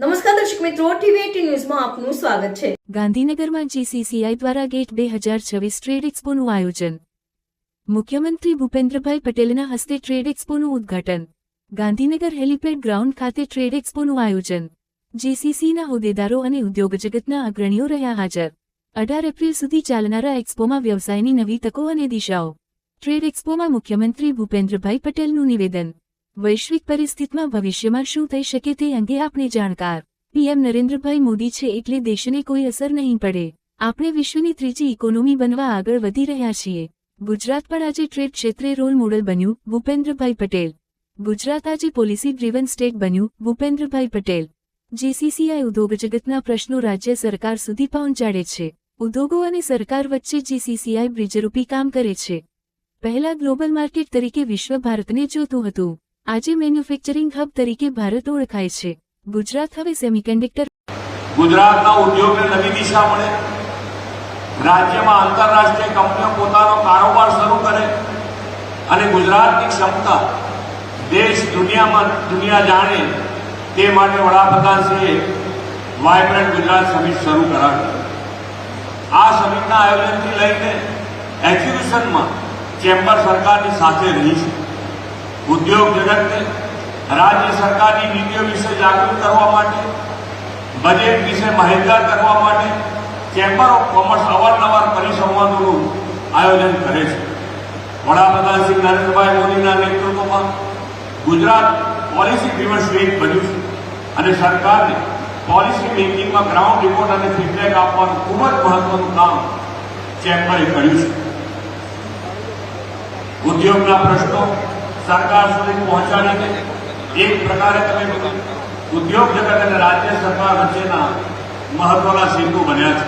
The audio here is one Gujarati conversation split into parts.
નમસ્કાર દર્શક મિત્રો, ટીવી18 ન્યૂઝમાં આપનું સ્વાગત છે। ગાંધીનગરમાં જીસીસીઆઈ દ્વારા ગેટ 2026 ટ્રેડ એક્સપોનું આયોજન। મુખ્યમંત્રી ભૂપેન્દ્રભાઈ પટેલના હસ્તે ટ્રેડ એક્સપોનું ઉદ્ઘાટન। ગાંધીનગર હેલિપેડ ગ્રાઉન્ડ ખાતે ટ્રેડ એક્સપોનું આયોજન। જીસીસીના હોદ્દેદારો અને ઉદ્યોગ જગતના અગ્રણીઓ રહ્યા હાજર। 18 એપ્રિલ સુધી ચાલનારા એક્સપોમાં વ્યવસાયની નવી તકો અને દિશાઓ। ટ્રેડ એક્સપોમાં મુખ્યમંત્રી ભૂપેન્દ્રભાઈ પટેલનું નિવેદન। વૈશ્વિક પરિસ્થિતિમાં ભવિષ્યમાં શું થઈ શકે તે અંગે આપણે જાણકાર। પીએમ નરેન્દ્રભાઈ મોદી છે એટલે દેશને કોઈ અસર નહીં પડે। આપણે વિશ્વની ત્રીજી ઇકોનોમી બનવા આગળ વધી રહ્યા છીએ। ગુજરાત પણ આજે ટ્રેડ ક્ષેત્રે રોલ મોડલ બન્યું, ભૂપેન્દ્રભાઈ પટેલ। ગુજરાત આજે પોલિસી ડ્રીવન સ્ટેટ બન્યું, ભૂપેન્દ્રભાઈ પટેલ। જીસીસીઆઈ ઉદ્યોગ જગતના પ્રશ્નો રાજ્ય સરકાર સુધી પહોંચાડે છે। ઉદ્યોગો અને સરકાર વચ્ચે જીસીસીઆઈ બ્રિજરૂપી કામ કરે છે। પહેલા ગ્લોબલ માર્કેટ તરીકે વિશ્વ ભારતને જોતું હતું। આજે મેન્યુફેક્ચરિંગ હબ તરીકે ભારત ઓળખાય છે। ગુજરાત હવે સેમિકન્ડક્ટર ગુજરાતના ઉદ્યોગને નવી દિશા મળે, રાજ્યમાં આંતરરાષ્ટ્રીય કંપનીઓ પોતાનો કારોબાર શરૂ કરે અને ગુજરાતની ક્ષમતા દેશ દુનિયા જાણે તે માટે વડાપ્રધાનશ્રીએ વાઇબ્રન્ટ ગુજરાત સમિટ શરૂ કરાવી। આ સમિટના આયોજનથી લઈને એક્ઝિબિશનમાં ચેમ્બર સરકારની સાથે રહી છે। ઉદ્યોગ જગતને રાજ્ય સરકારની નીતિઓ વિશે જાગૃત કરવા માટે, બજેટ વિશે માહિતગાર કરવા માટે ચેમ્બર ઓફ કોમર્સ અવારનવાર પરિસંવાદોનું આયોજન કરે છે। વડાપ્રધાન શ્રી નરેન્દ્રભાઈ મોદીના નેતૃત્વમાં ગુજરાત પોલિસી ડ્રીવન સ્ટેટ બન્યું છે અને સરકારને પોલિસી મેકિંગમાં ગ્રાઉન્ડ રિપોર્ટ અને ફીડબેક આપવાનું ખૂબ જ મહત્વનું કામ ચેમ્બરે કર્યું છે। ઉદ્યોગના પ્રશ્નો સરકાર સુધી પહોંચાડીને એક પ્રકારે તમે ઉદ્યોગ જગત અને રાજ્ય સરકાર વચ્ચેના મહત્વના સેતુ બન્યા છે।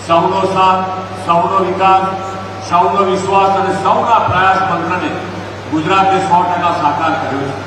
સૌનો સાથ, સૌનો વિકાસ, સૌનો વિશ્વાસ અને સૌના પ્રયાસ મંત્રને ગુજરાતે 100% સાકાર કર્યો છે।